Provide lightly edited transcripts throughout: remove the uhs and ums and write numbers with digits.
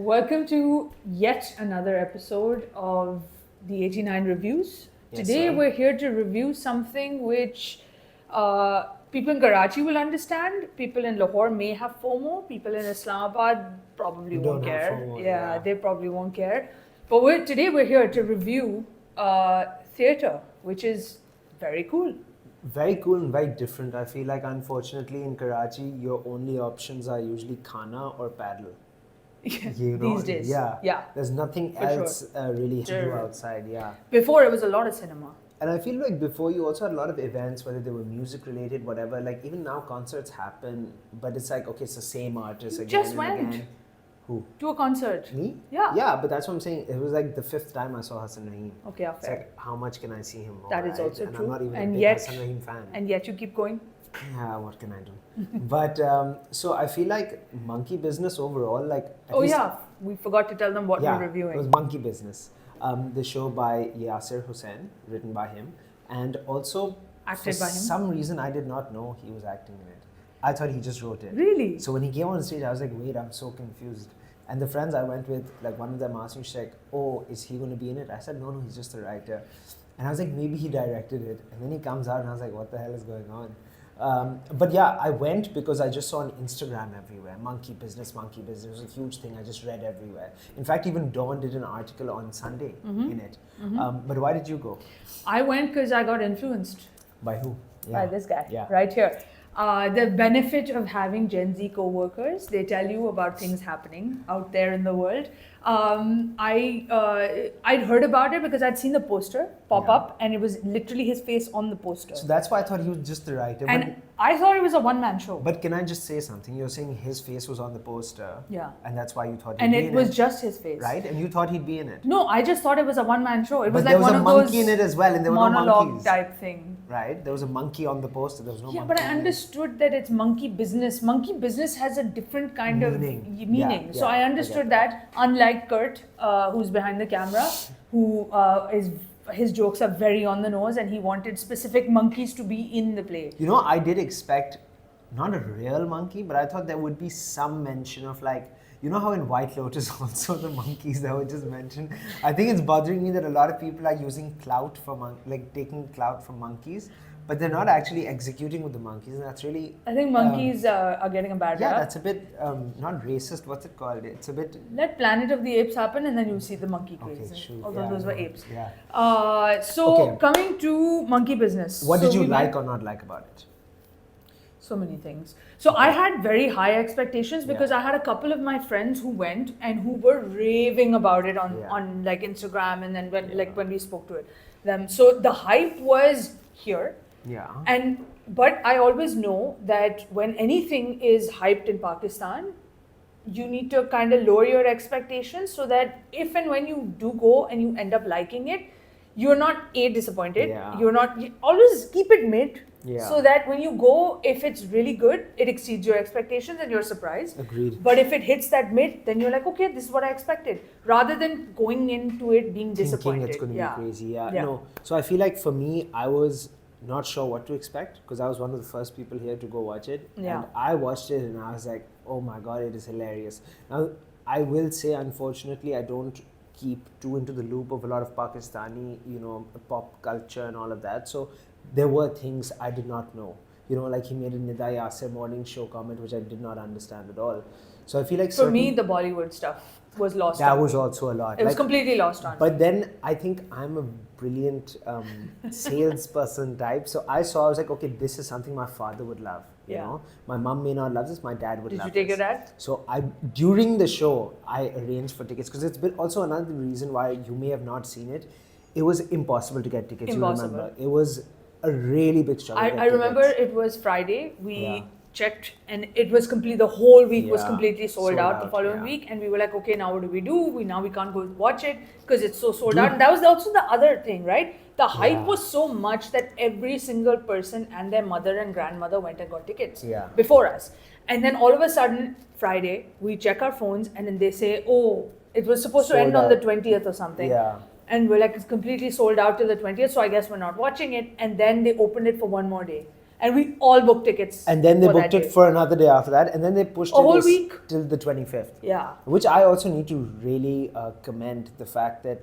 Welcome to yet another episode of the 89 Reviews. Yes, Today sir. we're here to review something which people in Karachi will understand, people in Lahore may have FOMO, people in Islamabad probably Who won't don't have care. FOMO, yeah, yeah. they probably won't care. But today we're here to review theatre, which is very cool. Very cool and very different. I feel like, unfortunately, in Karachi, your only options are usually khana or paddle. You know? These days. Yeah. Yeah. There's nothing For else really to do Sure. outside. Yeah. Before it was a lot of cinema. And I feel like before you also had a lot of events, whether they were music related, whatever. Like even now, concerts happen, but it's like, okay, it's the same artist You again just and went. again. Who? To a concert. Me? Yeah. Yeah, but that's what I'm saying. It was like the 5th time I saw Hassan Rahim. Okay, It's fair. like, how much can I see him more? That is right? also and true. I'm not even And a big yet- Hassan Rahim fan. And yet you keep going. Yeah, what can I do? But so I feel like Monkey Business overall, like at Oh least- yeah, we forgot to tell them what yeah, we're reviewing. it was Monkey Business, the show by Yasir Hussain, written by him, and also Acted for by him. some reason I did not know he was acting in it. I thought he just wrote it. Really? So when he came on stage, I was like, wait, I'm so confused. And the friends I went with, like one of them asked me, she's like, oh, is he going to be in it? I said, no, he's just a writer. And I was like, maybe he directed it. And then he comes out and I was like, what the hell is going on? But yeah, I went because I just saw on Instagram everywhere, monkey business. It was a huge thing. I just read everywhere. In fact, even Dawn did an article on Sunday in it. But why did you go? I went because I got influenced By who? by this guy Yeah. right here. The benefit of having Gen Z co-workers, they tell you about things happening out there in the world. I'd heard about it because I'd seen the poster pop Yeah. up and it was literally his face on the poster. So that's why I thought he was just the writer. And I thought it was a one-man show. But can I just say something? You're saying his face was on the poster. Yeah. And that's why you thought he'd And be it in was it. just his face. Right? And you thought he'd be in it. No, I just thought it was a one-man show. It was But like there was one a of monkey those in it as well, and there were no monologue monkeys. type thing. Right? There was a monkey on the poster. There was no Yeah, monkey. but I in it. understood that it's monkey business. Monkey business has a different kind Meaning. of meaning. Yeah, So yeah, I I understood get that. Unlike Kurt, who's behind the camera, who is his jokes are very on the nose, and he wanted specific monkeys to be in the play. You know, I did expect not a real monkey, but I thought there would be some mention of like, you know how in White Lotus also the monkeys that were just mentioned. I think it's bothering me that a lot of people are using clout for taking clout from monkeys, but they're not actually executing with the monkeys, and that's really. I think monkeys are getting a bad Yeah, rap. that's a bit not racist. What's it called? It's a bit. Let Planet of the Apes happen, and then you'll see the monkey craze. Okay, shoot. Although yeah, those were no, apes. Yeah. So Okay. coming to monkey business. What So did you we like went- or not like about it? So many things. So I had very high expectations because Yeah. I had a couple of my friends who went and who were raving about it on, Yeah. on like Instagram and then when Yeah. like when we spoke to them. So the hype was here. Yeah. But I always know that when anything is hyped in Pakistan, you need to kind of lower your expectations so that if and when you do go and you end up liking it, you're not disappointed. Yeah. You always keep it mid. Yeah. So that when you go, if it's really good, it exceeds your expectations and you're surprised. Agreed. But if it hits that mid, then you're like, okay, this is what I expected. Rather than going into it being disappointed. Thinking it's going to Yeah. be crazy. Yeah. Yeah. No. So I feel like for me, I was not sure what to expect because I was one of the first people here to go watch it. Yeah. And I watched it and I was like, oh my God, it is hilarious. Now, I will say, unfortunately, I don't keep too into the loop of a lot of Pakistani, pop culture and all of that. So there were things I did not know. Like he made a Nida Yasser morning show comment, which I did not understand at all. So I feel like For me, the Bollywood stuff was lost that on me. was also a lot. It was completely lost on me. But then I think I'm a brilliant salesperson type. So I was like, okay, this is something my father would love. You Yeah. know, my mom may not love this, my dad would Did love you take this. your dad? So during the show, I arranged for tickets because it's been also another reason why you may have not seen it. It was impossible to get tickets. Impossible. You remember? It was a really big struggle. to get I remember tickets. it was Friday. We Yeah. checked and it was the whole week was Yeah. completely sold out the following yeah. week. And we were like, okay, now what do we do? Now we can't go watch it because it's so sold Dude. out. And that was also the other thing, right? The hype Yeah. was so much that every single person and their mother and grandmother went and got tickets Yeah. before us. And then all of a sudden, Friday, we check our phones and then they say, oh, it was supposed to Sold end on the out. 20th or something. Yeah. And we're like, it's completely sold out till the 20th, so I guess we're not watching it. And then they opened it for one more day. And we all booked tickets. And then they for booked that it day. for another day after that, and then they pushed A it whole week. till the 25th. Yeah. Which I also need to really commend the fact that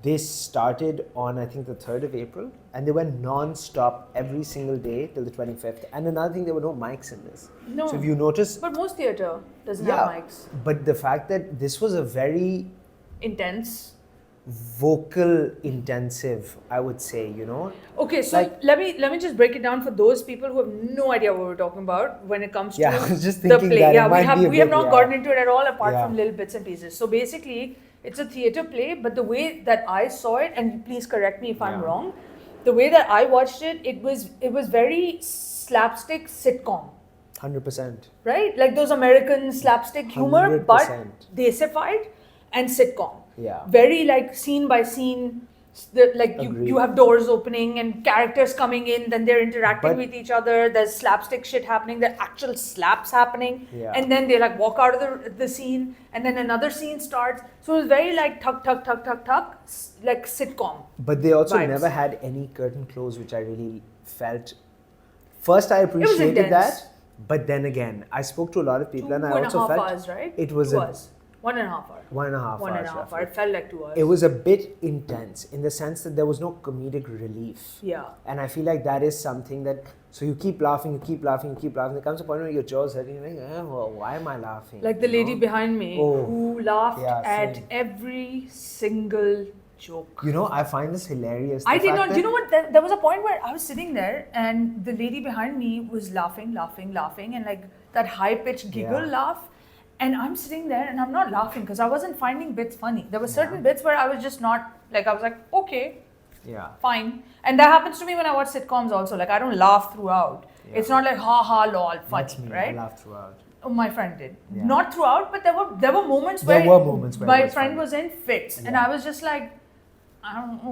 this started on, I think, the 3rd of April, and they went non-stop every single day till the 25th. And another thing, there were no mics in this. No. So if you notice... But most theatre doesn't have mics. But the fact that this was a very... Intense. vocal intensive, I would say, you know. Okay, so Like- let me just break it down for those people who have no idea what we're talking about when it comes Yeah, to I was just the thinking play. that it Yeah, might be a we have bit, not yeah. gotten into it at all apart Yeah. from little bits and pieces. So basically, it's a theatre play, but the way that I saw it, and please correct me if I'm Yeah. wrong, the way that I watched it, it was very slapstick sitcom. 100%. Right? Like those American slapstick humor, but 100%. daysified and sitcom. Yeah. Very like scene by scene, like Agreed. you have doors opening and characters coming in, then they're interacting But- with each other, there's slapstick shit happening, there's actual slaps happening, Yeah. and then they like walk out of the scene, and then another scene starts. So it was very like tuck, tuck, tuck, tuck, tuck, like sitcom. But they also Vibes. never had any curtain close, which I really felt. First, I appreciated intense. that, but then again, I spoke to a lot of people, and I 2.5 also felt hours, right? it was 2 a- hours. 1.5 hours. 1.5 1.5 hours. hours. roughly. It felt like 2 hours. It was a bit intense in the sense that there was no comedic relief. Yeah. And I feel like that is something that, so you keep laughing, you keep laughing, you keep laughing. There comes a point where your jaw's hurting, you're like, well, why am I laughing? Like the You lady know? behind me Oh. who laughed Yeah, at same. every single joke. You know, I find this hilarious. I the did fact not. that- You know what? There was a point where I was sitting there and the lady behind me was laughing, and like that high pitched giggle Yeah. laugh. And I'm sitting there and I'm not laughing because I wasn't finding bits funny. There were certain Yeah. bits where I was just not, like, I was like, okay, Yeah. fine. And that happens to me when I watch sitcoms also. Like, I don't laugh throughout. Yeah. It's not like, ha ha, lol, funny, That's me. right? I laughed throughout. Oh, my friend did. Yeah. Not throughout, but there were moments There where were moments where it my was friend funny. was in fits, and Yeah. I was just like,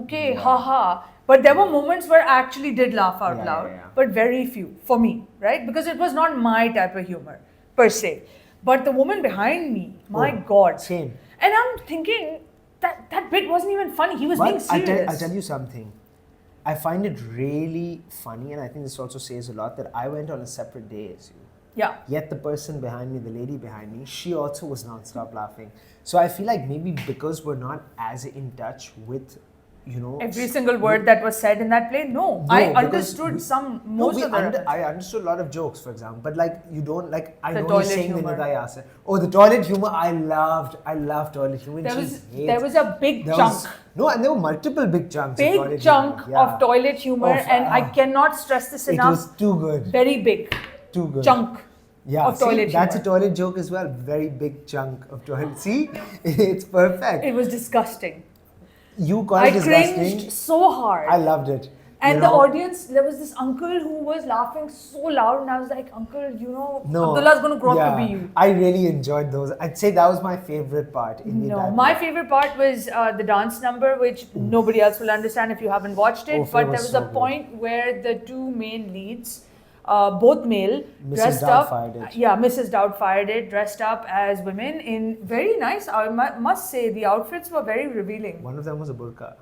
okay, Yeah. haha. But there were moments where I actually did laugh out Yeah, loud, yeah, yeah. but very few for me, right? Because it was not my type of humor per se. But the woman behind me, my Oh, God. Same. And I'm thinking that bit wasn't even funny. He was being But serious. I'll tell you something. I find it really funny, and I think this also says a lot, that I went on a separate day as you. Yeah. Yet the person behind me, the lady behind me, she also was non-stop laughing. So I feel like maybe because we're not as in touch with, you know... Every single word that was said in that play, no. No, I because understood most of the I understood a lot of jokes, for example, but like you don't like. I The know toilet you're saying humor. the Nidayasa. Oh, the toilet humor! I loved toilet humor. and There she was hates- there was a big there chunk. was- no, and there were multiple big chunks. of Big toilet chunk humor. Yeah. of toilet humor, and I cannot stress this It enough. was too good. Very big Too good. chunk Yeah, of toilet that's humor. a toilet joke as well. Very big chunk of toilet. See, it's perfect. It was disgusting. You call I it disgusting. cringed so hard. I loved it. And You the know, audience, there was this uncle who was laughing so loud, and I was like, Uncle, you know, No, Abdullah's going to grow up yeah, to be you. I really enjoyed those. I'd say that was my favorite part. In the No, entire my play. favorite part was the dance number, which nobody else will understand if you haven't watched it. Oh, But it was there was so a good. point where the two main leads, both male, Mrs. dressed up. Doubtfired it. Yeah, Mrs. Doubtfired it, dressed up as women in very nice. I must say, the outfits were very revealing. One of them was a burqa.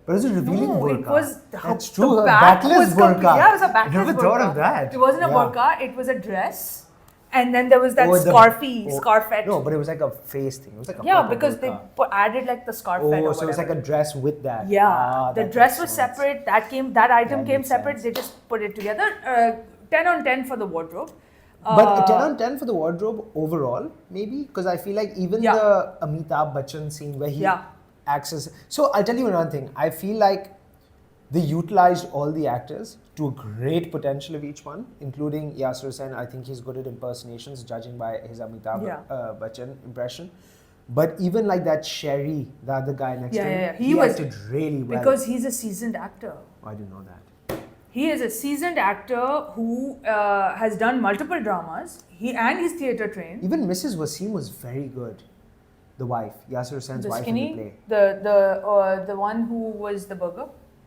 But it was a revealing No, burqa. it was That's the true. A back backless was burqa. Yeah, it was a backless I never burqa. thought of that. It wasn't a Yeah. burqa; it was a dress, and then there was that Oh, the- scarfette. No, but it was like a face thing. It was like a Yeah, proper because they burqa. added like the scarfette. Oh, or so it was whatever. like a dress with that. Yeah, Ah, the that dress makes was sense. separate. That item That came makes separate. sense. They just put it together. 10 on 10 for the wardrobe. But 10 on 10 for the wardrobe overall, maybe? Because I feel like even Yeah. the Amitabh Bachchan scene where he Yeah. acts as... So I'll tell you another thing. I feel like they utilized all the actors to a great potential of each one, including Yasir Hussain. I think he's good at impersonations, judging by his Amitabh Yeah. Bachchan impression. But even like that Sherry, the other guy next to him, He was acted really well. because he's a seasoned actor. I didn't know that. He is a seasoned actor who has done multiple dramas. He's theatre trained. Even Mrs. Wasim was very good. The wife, Yasir Hussain's The wife in the skinny, play. the one who was the burger,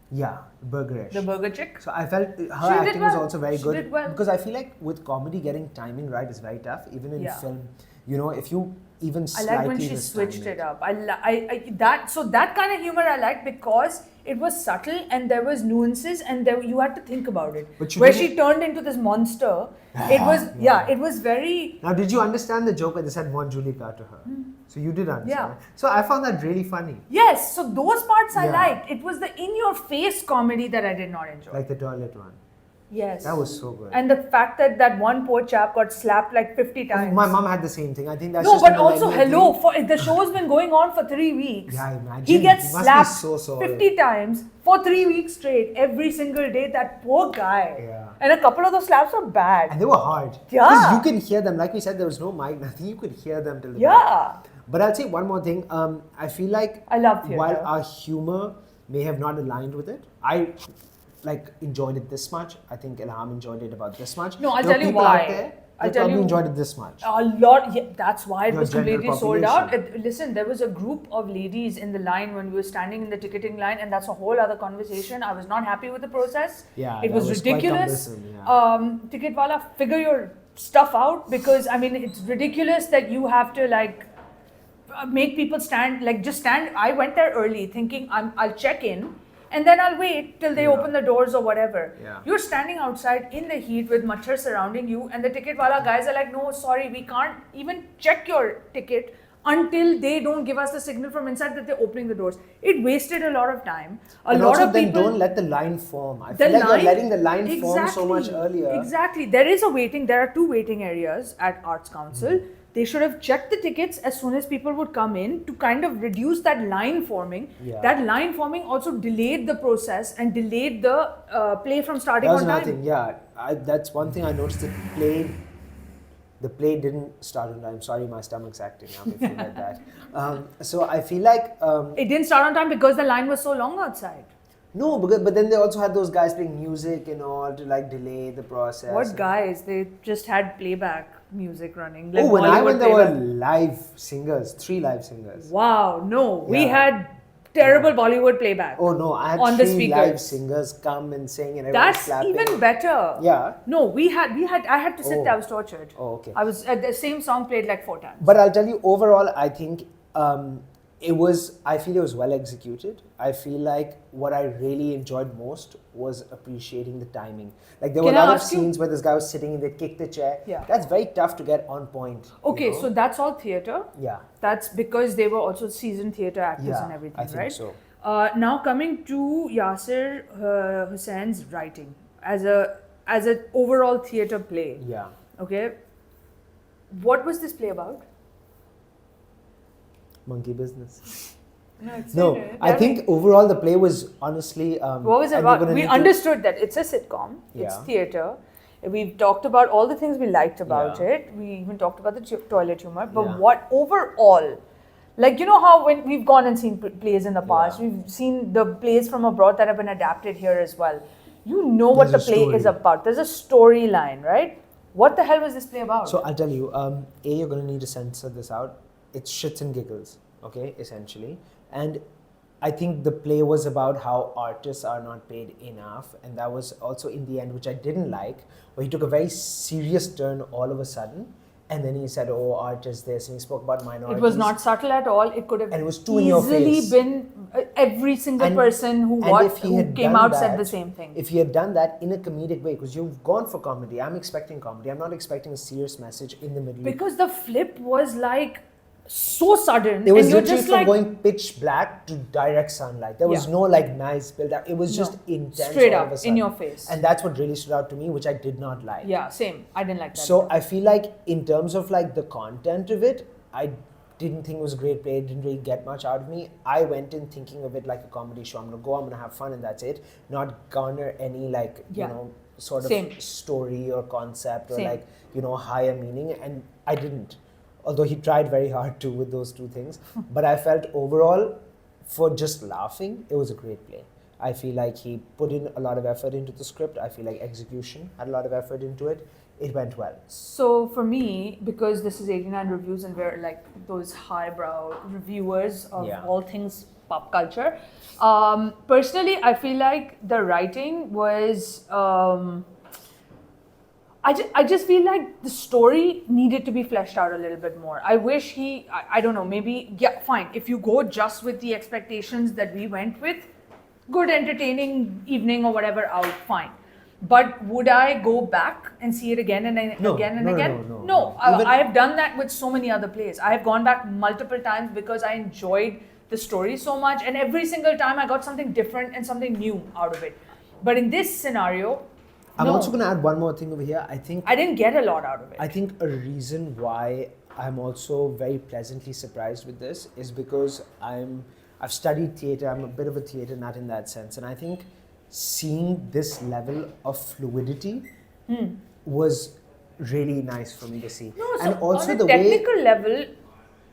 Yeah, burgerish. the burger chick. So I felt her She did acting was well. also very She good. did well. Because I feel like with comedy, getting timing right is very tough. Even in Yeah. film, you know, if you even I slightly like when she mistime switched it up. That kind of humor I like because it was subtle and there was nuances and you had to think about it. But you where didn't- she turned into this monster, it was it was very. Now, did you understand the joke where they said "Mon Julika" to her? So you did understand. Yeah. So I found that really funny. Yes, so those parts I Yeah. liked. It was the in-your-face comedy that I did not enjoy. Like the toilet one. Yes. That was so good. And the fact that one poor chap got slapped like 50 times. My mom had the same thing. I think that's No, just but a also, millennial hello, thing. the show's been going on for 3 weeks. Yeah, imagine. He gets He must be slapped so sorry. 50 times for 3 weeks straight, every single day. That poor guy. Yeah. And a couple of those slaps were bad. And they were hard. Yeah. Because you can hear them. Like we said, there was no mic, nothing. You could hear them till the back. Yeah. But I'll say one more thing. I feel like I love theatre. while our humor may have not aligned with it, I enjoyed it this much. I think Ilham enjoyed it about this much. No, I'll There were tell you people why. out there I'll that tell probably you- enjoyed it this much. A lot, yeah, that's why it Your was general completely sold out. population. Listen, there was a group of ladies in the line when we were standing in the ticketing line, and that's a whole other conversation. I was not happy with the process. Yeah, it that was was quite ridiculous. cumbersome, yeah. Ticket wala, figure your stuff out, because I mean it's ridiculous that you have to make people stand, just stand. I went there early thinking I'll check in. And then I'll wait till they Yeah. open the doors or whatever. Yeah. You're standing outside in the heat with machhar surrounding you, and the ticket wala guys are like, no, sorry, we can't even check your ticket until they don't give us the signal from inside that they're opening the doors. It wasted a lot of time. And lot also of then people. don't let the line form. I feel like you're letting the line form so much earlier. Exactly. There are 2 waiting areas at Arts Council. They should have checked the tickets as soon as people would come in to kind of reduce that line forming. Yeah. That line forming also delayed the process and delayed the play from starting That was on another time. thing, yeah. That's one thing I noticed. The play didn't start on time. Sorry, my stomach's acting up if you read that. So I feel like It didn't start on time because the line was so long outside. no, but then they also had those guys playing music and all to delay the process. What guys? They just had playback music running. Oh, when I Bollywood went, there were playback. live singers, 3 live singers. Wow, no. We Yeah. had terrible Bollywood playback. Oh no, I had On the 3 live speakers. singers come and sing and everyone was That's clapping. even better. Yeah. No, I had to sit Oh. there. I was tortured. Oh, okay. I was the same song played like 4 times. But I'll tell you, overall, I think I feel it was well executed. I feel like what I really enjoyed most was appreciating the timing. Like there were Can a I lot of ask you- scenes where this guy was sitting and they'd kick the chair. Yeah. That's very tough to get on point. Okay, you know? so that's all theatre. Yeah. That's because they were also seasoned theatre actors Yeah, and everything, I think right? so. Now coming to Yasir Hussein's writing as an overall theatre play. Yeah. Okay, what was this play about? Monkey business. No, it's No, I think overall the play was honestly. What was it and we're about? gonna We need to- understood that it's a sitcom, it's Yeah. theatre. We've talked about all the things we liked about Yeah. it. We even talked about the toilet humor. But Yeah. what overall, you know how when we've gone and seen plays in the past, Yeah. we've seen the plays from abroad that have been adapted here as well. You know what There's the a play story. is about. There's a storyline, right? What the hell was this play about? So I'll tell you, you're going to need to censor this out. It's shits and giggles, okay, essentially. And I think the play was about how artists are not paid enough. And that was also in the end, which I didn't like, where he took a very serious turn all of a sudden. And then he said, oh, artists this, and he spoke about minorities. it was not subtle at all. It could have And it was too in your easily face. been every single And- person who and if he had came done out said that- the same thing. If he had done that in a comedic way, because you've gone for comedy, I'm expecting comedy. I'm not expecting a serious message in the middle. Because the flip was so sudden, It was and you're literally just from like going pitch black to direct sunlight. There was Yeah. no nice build up. It was just intense straight all up of a in sudden. your face. And that's what really stood out to me, which I did not like. Yeah, same. I didn't like that. So I feel like in terms of the content of it, I didn't think it was a great play. It didn't really get much out of me. I went in thinking of it like a comedy show. I'm gonna go, I'm gonna have fun, and that's it. Not garner any Yeah. sort of Same. story or concept or Same. higher meaning. And I didn't. Although he tried very hard to with those 2 things. But I felt overall, for just laughing, it was a great play. I feel like he put in a lot of effort into the script. I feel like execution had a lot of effort into it. It went well. So for me, because this is 89 reviews and we're those highbrow reviewers of Yeah. all things pop culture, personally, I feel like the writing was. I just feel like the story needed to be fleshed out a little bit more. I wish I don't know, maybe, yeah, fine. If you go just with the expectations that we went with, good entertaining evening or whatever out, fine. But would I go back and see it again and No, again and no, again? no. Even- I have done that with so many other plays. I have gone back multiple times because I enjoyed the story so much, and every single time I got something different and something new out of it. But in this scenario, I'm no, also going to add one more thing over here. I think I didn't get a lot out of it. I think a reason why I'm also very pleasantly surprised with this is because I've studied theatre. I'm a bit of a theatre nut in that sense, and I think seeing this level of fluidity was really nice for me to see. No, so and also on a the technical way level,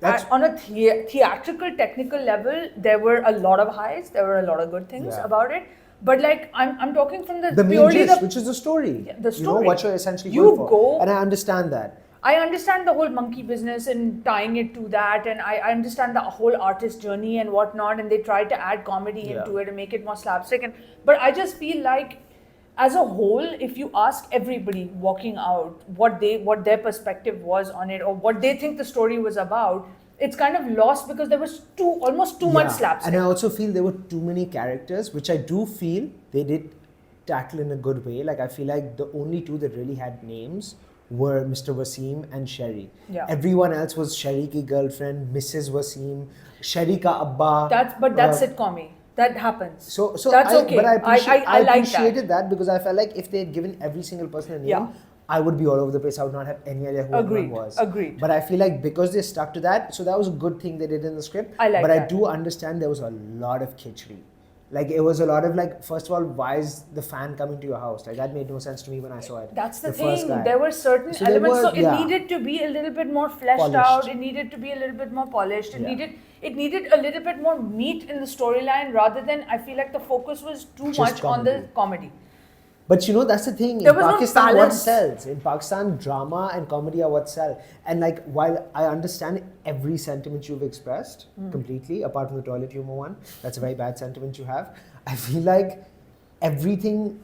That's- on a theatrical technical level, there were a lot of highs. There were a lot of good things Yeah. about it. But like I'm talking from the main purely gist, the which is the story. Yeah, the You know story. what you're essentially You going for, go- and I understand that. I understand the whole monkey business and tying it to that, and I understand the whole artist journey and whatnot, and they try to add comedy Yeah. into it and make it more slapstick. But I just feel like, as a whole, if you ask everybody walking out what their perspective was on it or what they think the story was about, it's kind of lost because there was almost too much slapstick. And I also feel there were too many characters, which I do feel they did tackle in a good way. Like I feel like the only two that really had names were Mr. Wasim and Sherry. Yeah. Everyone else was Sherry ki girlfriend, Mrs. Wasim, Sherry ka abba. That's sitcom-y. That happens. So that's okay. But I I like appreciated that because I felt like if they had given every single person a name, Yeah. I would be all over the place. I would not have any idea who Agreed. everyone was. Agreed. But I feel like because they stuck to that, so that was a good thing they did in the script. I like but that. I do understand there was a lot of kitchery. Like it was a lot of like, first of all, why is the fan coming to your house? Like that made no sense to me when I saw it. That's the first thing. guy. There were certain So there elements, were- so it yeah. needed to be a little bit more fleshed Polished. out. It needed to be a little bit more polished. It Yeah. needed a little bit more meat in the storyline rather than, I feel like the focus was too Just much on the comedy. comedy. But you know, that's the thing. There In was no Pakistan, what balance. sells? In Pakistan, drama and comedy are what sell. And like, while I understand every sentiment you've expressed completely, apart from the toilet humor one, that's a very bad sentiment you have. I feel like everything,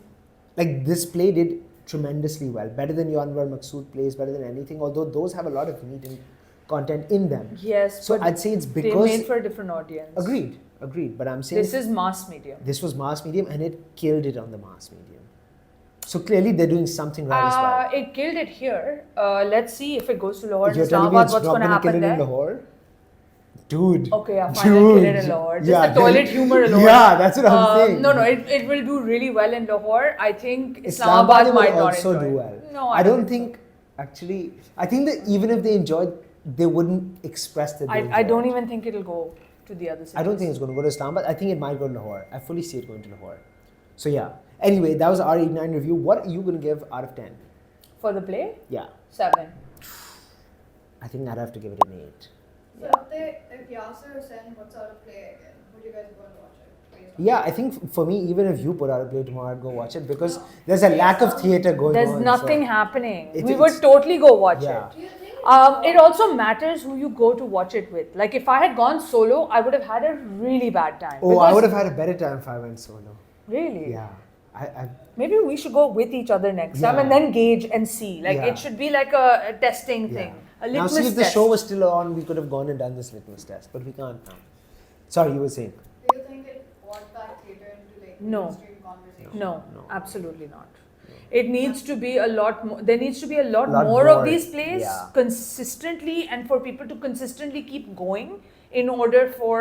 like this play did tremendously well. Better than Yanwar Maqsood plays, better than anything. Although those have a lot of meat and content in them. Yes, So but I'd say it's they because made for a different audience. agreed. But I'm saying This is mass medium. this was mass medium and it killed it on the mass medium. So clearly they're doing something right as well. It killed it here. Let's see if it goes to Lahore and You're telling me Islamabad, it's what's not going to gonna kill happen it in there. Lahore? Dude. Okay, yeah, fine, I'll kill it in Lahore. Just the toilet humor alone. Yeah, that's what I'm saying. No, it will do really well in Lahore. I think Islamabad will might not also enjoy do it. well. No, I don't think, actually, I think that even if they enjoyed, they wouldn't express that they I don't enjoyed. even think it'll go to the other cities. I don't think it's going to go to Islamabad. I think it might go to Lahore. I fully see it going to Lahore. So yeah. Anyway, that was our 89 review. What are you going to give out of 10? For the play, Yeah. 7. I think I'd have to give it an 8. So if Yasser sent what's out of play again, would you guys go and watch it? Based on Yeah, I think for me, even if you put out a play tomorrow, I'd go watch it because there's a lack of theatre going There's on. nothing so- happening. It- We would it's- totally go watch Yeah. it. Do you think It also matters who you go to watch it with. Like if I had gone solo, I would have had a really bad time. Oh, I Because- would have had a better time if I went solo. Really? Yeah. I Maybe we should go with each other next time Yeah. and then gauge and see. Like Yeah. it should be like a testing thing, a Now, litmus see, if the test. show was still on, we could have gone and done this litmus test, but we can't now. Sorry, you were saying. do you think it brought back theatre into like No. mainstream conversation? No, No. absolutely not. It needs to be a lot more. There needs to be a lot, Lot more more, of these plays yeah. consistently, and for people to consistently keep going in order for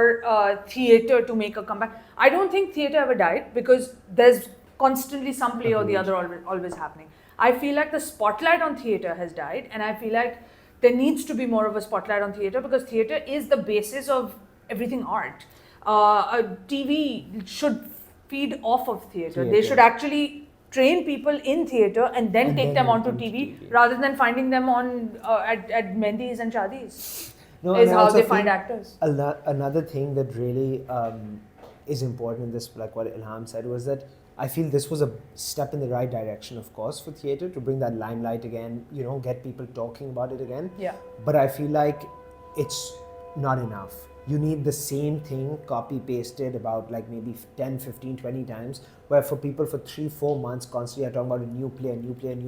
theatre to make a comeback. I don't think theatre ever died because there's constantly some play or the other always happening. I feel like the spotlight on theatre has died, and I feel like there needs to be more of a spotlight on theatre because theatre is the basis of everything art. TV should feed off of theatre. They Theatre. should actually train people in theatre and then And take then them onto onto TV, TV. rather than finding them on at Mehndis and Shadis. No, Is and I how also they find think actors. Another thing that really is important in this, like what Ilham said, was that I feel this was a step in the right direction, of course, for theatre to bring that limelight again, you know, get people talking about it again. Yeah. But I feel like it's not enough. You need the same thing copy pasted about like maybe 10, 15, 20 times, where for people for 3-4 months constantly are talking about a new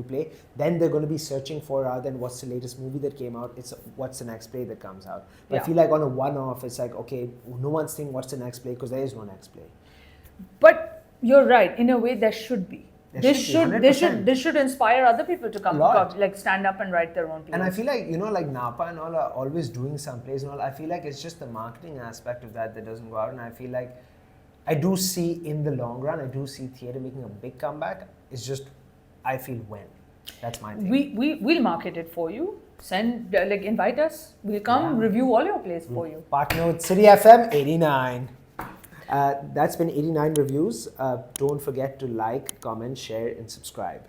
play, then they're going to be searching for rather than what's the latest movie that came out, it's what's the next play that comes out. But Yeah. I feel like on a one-off, it's like, okay, no one's thinking what's the next play because there is no next play. But you're right. In a way, there should be. There should be, 100%. This should inspire other people to come, lot. like stand up and write their own plays. And I feel like, you know, like Napa and all are always doing some plays and all. I feel like it's just the marketing aspect of that doesn't go out. And I feel like I do see in the long run, I do see theatre making a big comeback. It's just, I feel when. That's my thing. We'll market it for you. Send, invite us. We'll come review all your plays for you. Partner with CityFM89. That's been 89 reviews. Don't forget to like, comment, share, and subscribe.